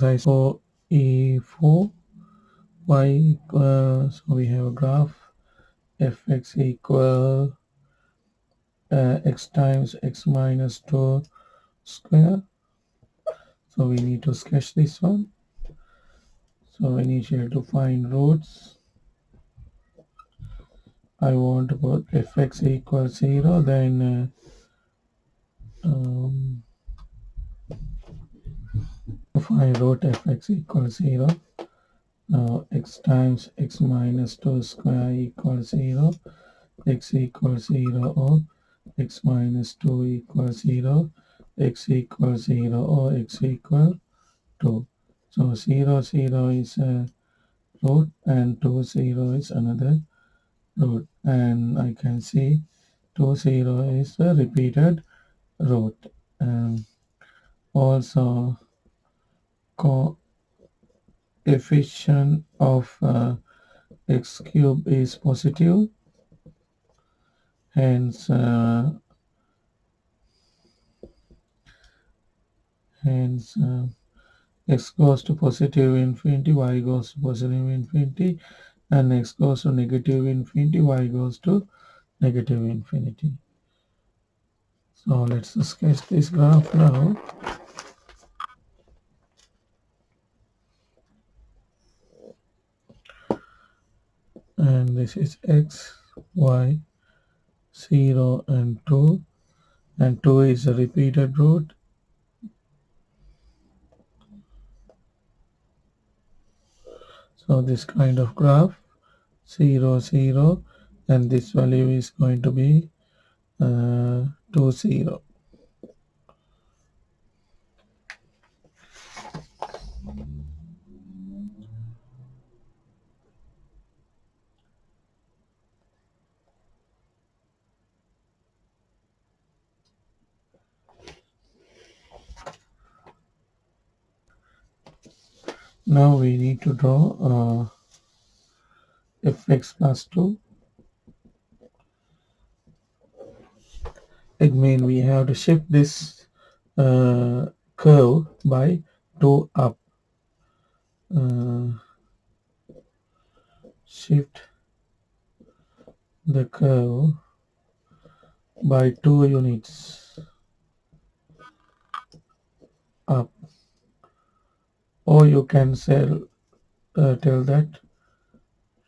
Size for E4 y equal, so we have a graph fx equal x times x minus 2 square. So we need to sketch this one. So initially to find roots, I want to put fx equals 0, then to find root fx equals 0. Now x times x minus 2 square equals 0, x equals 0 or x minus 2 equals 0, x equals 0 or x equals 2. So 0, 0 is a root and 2, 0 is another root, and I can see 2, 0 is a repeated root. Also coefficient of x cube is positive, hence hence x goes to positive infinity, y goes to positive infinity, and x goes to negative infinity, y goes to negative infinity. So let's sketch this graph now. And this is x, y, 0 and 2, and 2 is a repeated root. So this kind of graph, 0, 0, and this value is going to be 2, 0. Now we need to draw fx plus 2. It means we have to shift this curve by 2 up. Shift the curve by 2 units up, or you can tell that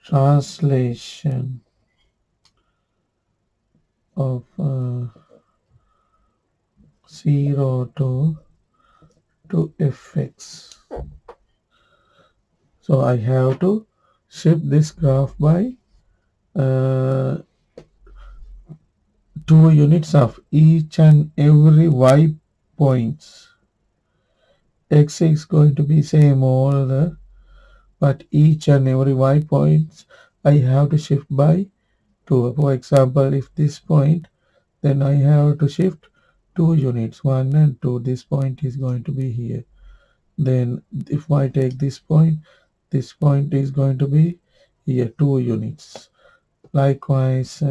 translation of 0 to fx. So I have to shift this graph by 2 units of each and every y points. X is going to be same all the, but each and every y points I have to shift by 2. For example, if this point, then I have to shift 2 units, 1 and 2. This point is going to be here. Then if I take this point is going to be here, 2 units. Likewise,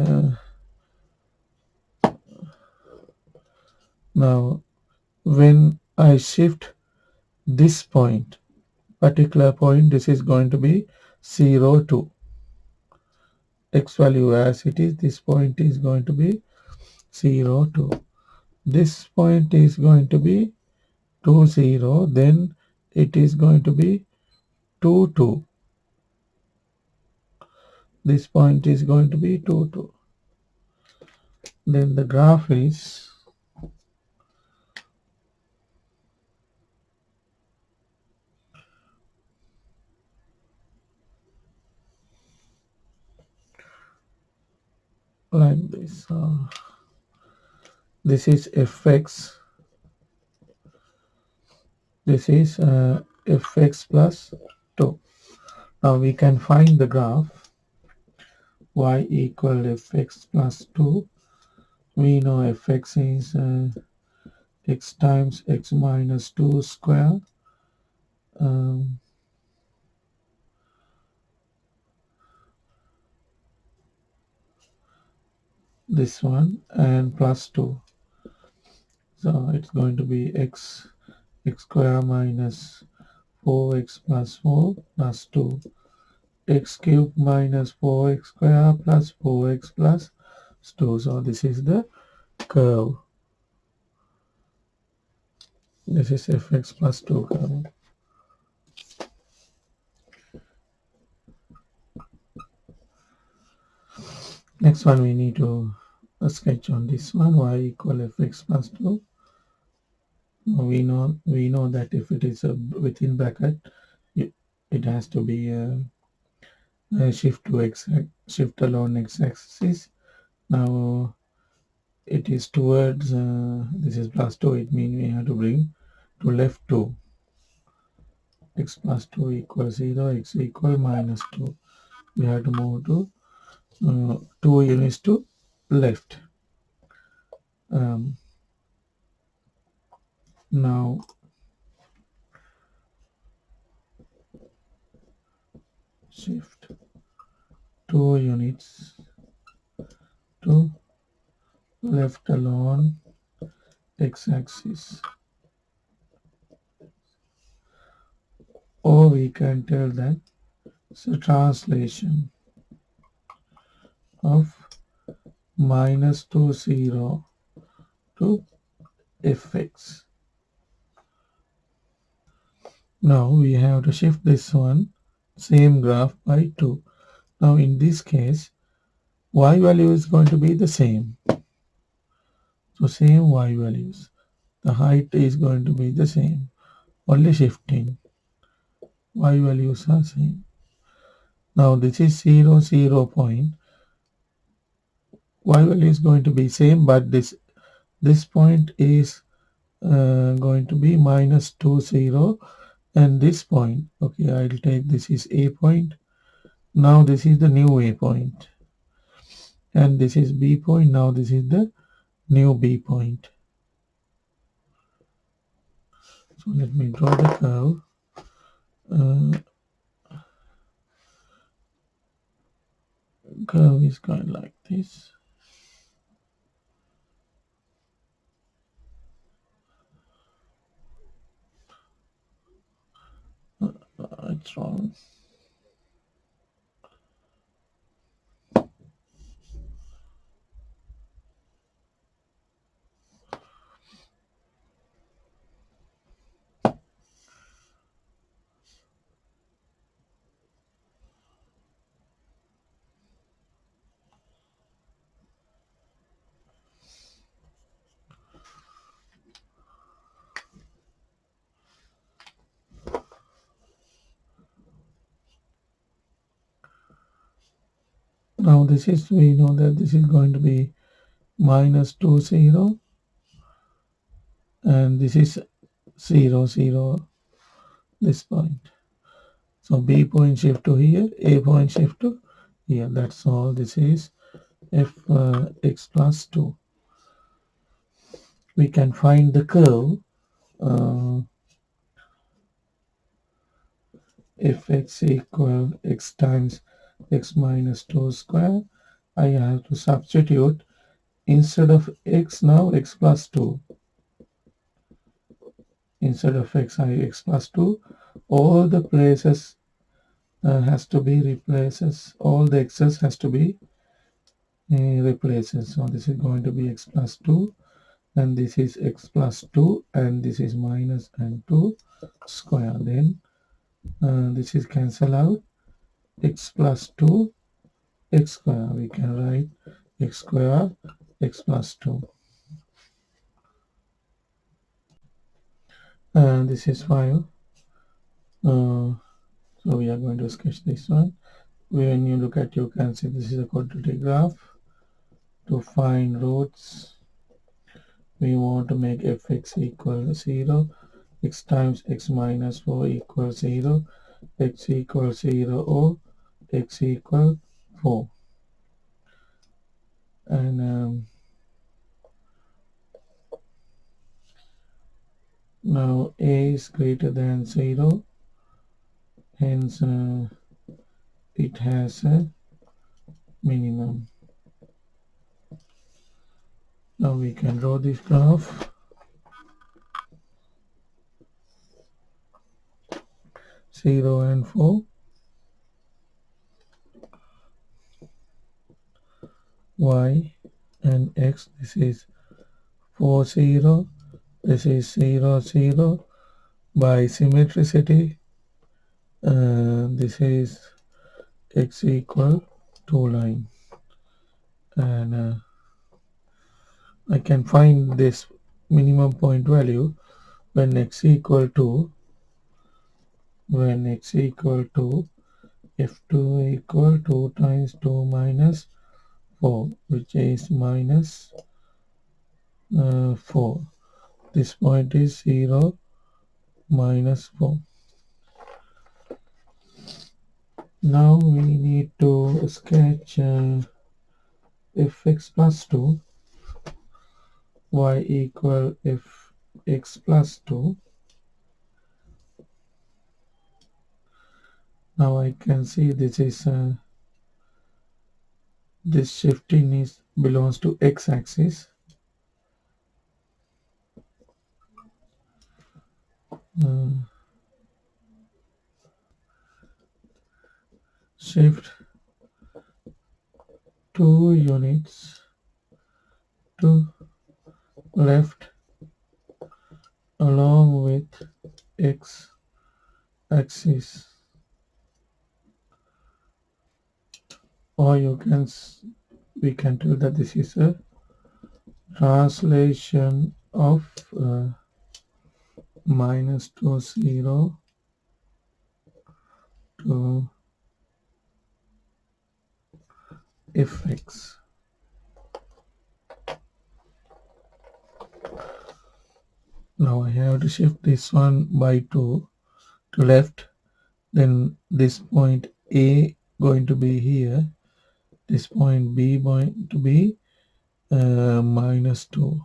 now when I shift this point, particular point, this is going to be 0, 2. X value as it is, this point is going to be 0, 2. This point is going to be 2, 0, then it is going to be 2, 2. This point is going to be 2, 2. Then the graph is like this. This is fx. This is fx plus 2. Now we can find the graph y equal fx plus 2. We know fx is x times x minus 2 square. Um, this one and plus 2. So it's going to be x square minus 4x plus 4 plus 2. X cubed minus 4x square plus 4x plus 2. So this is the curve. This is fx plus 2 curve. Next one we need to sketch on this one, y equal fx plus 2. We know that if it is within bracket, it has to be shift to x, shift along x-axis. Now it is towards this is plus 2. It means we have to bring to left 2. X plus 2 equals 0, x equal minus 2. We have to move to 2 units to left. Now shift 2 units to left along x-axis, or we can tell that it's a translation of minus 2 0 to fx. Now we have to shift this one same graph by 2. Now in this case y value is going to be the same. So same y values. The height is going to be the same. Only shifting. Y values are same. Now this is 0, 0 point. Y value is going to be same, but this point is going to be minus 2 0, and this point, okay, I'll take this is A point. Now this is the new A point, and this is B point. Now this is the new B point. So let me draw the curve. Curve is going like this. It's wrong. Now this is, we know that this is going to be minus 2 0, and this is 0 0, this point. So B point shift to here, A point shift to here. That's all. This is x plus 2. We can find the curve fx equal x times x minus 2 square. I have to substitute instead of x now x plus 2. Instead of x I x plus 2. All the places has to be replaces. All the x's has to be replaces. So this is going to be x plus 2, and this is x plus 2, and this is minus and 2 square. Then this is cancel out. X plus 2 x square. We can write x square x plus 2. And this is 5. So we are going to sketch this one. When you look at, you can see this is a quadratic graph. To find roots, we want to make fx equal 0, x times x minus 4 equals 0, x equals 0 or x equal 4. And now a is greater than 0, hence it has a minimum. Now we can draw this graph. 0 and 4, y and x. This is 4 0, this is 0 0. By symmetricity, this is x equal 2 line, and I can find this minimum point value when x equal to f2 equal 2 times 2 minus 4, which is minus 4. This point is 0 minus 4. Now we need to sketch fx plus 2, y equal fx plus 2. Now I can see this is this shifting is belongs to x-axis. Shift 2 units to left along with x-axis, or we can tell that this is a translation of minus 2 0 to fx. Now I have to shift this one by 2 to left, then this point A going to be here, this point B going to be minus 2,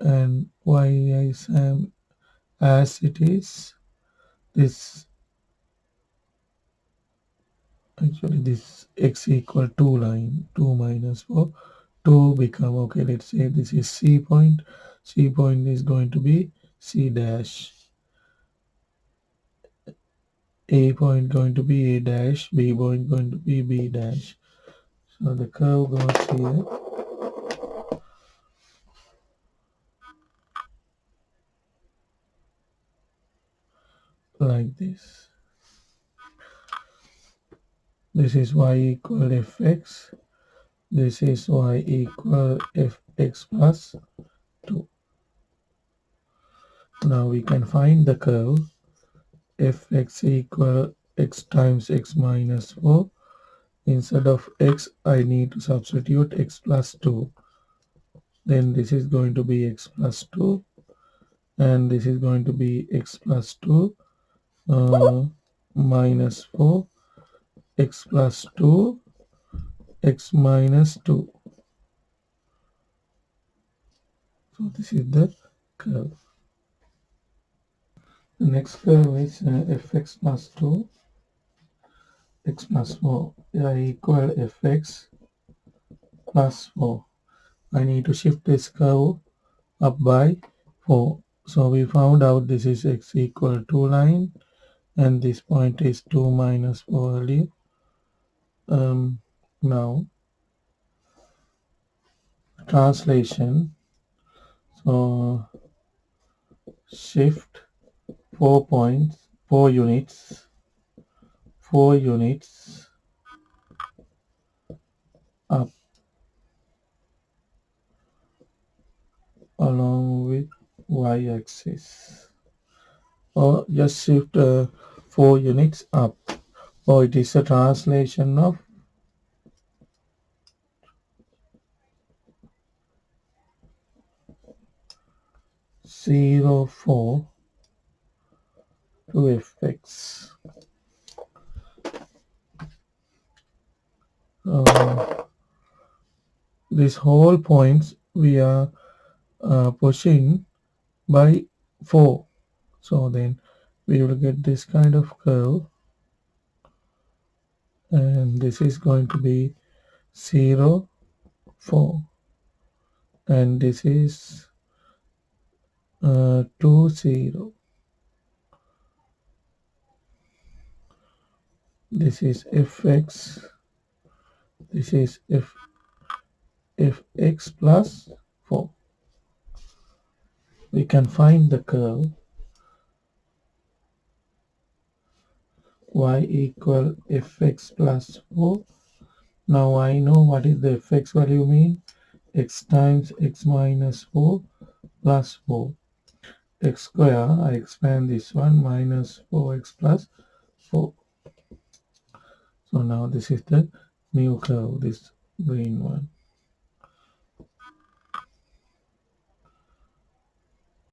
and y is as it is. This actually this x equal 2 line, 2 minus 4, 2 become, okay, let's say this is C point. C point is going to be C dash, A point going to be A dash, B point going to be B dash. So the curve goes here like this. This is y equal fx. This is y equal fx plus 2. Now we can find the curve fx equal x times x minus 4. Instead of x, I need to substitute x plus 2. Then this is going to be x plus 2, and this is going to be x plus 2 minus 4, x plus 2, x minus 2. So this is the curve. The next curve is fx plus 2, x plus 4 equal fx plus 4. I need to shift this curve up by 4. So we found out this is x equal 2 line, and this point is 2 minus 4 earlier. Now translation. So shift 4 points, 4 units up along with y-axis, or just shift 4 units up, or it is a translation of 0 4 to fx. This whole points we are pushing by 4, so then we will get this kind of curve, and this is going to be 0 4, and this is 2 0. This is fx. This is fx plus 4. We can find the curve y equal fx plus 4. Now I know what is the fx value mean. X times x minus 4 plus 4. X square, I expand this one, minus 4x plus 4. So now this is the new curve, this green one.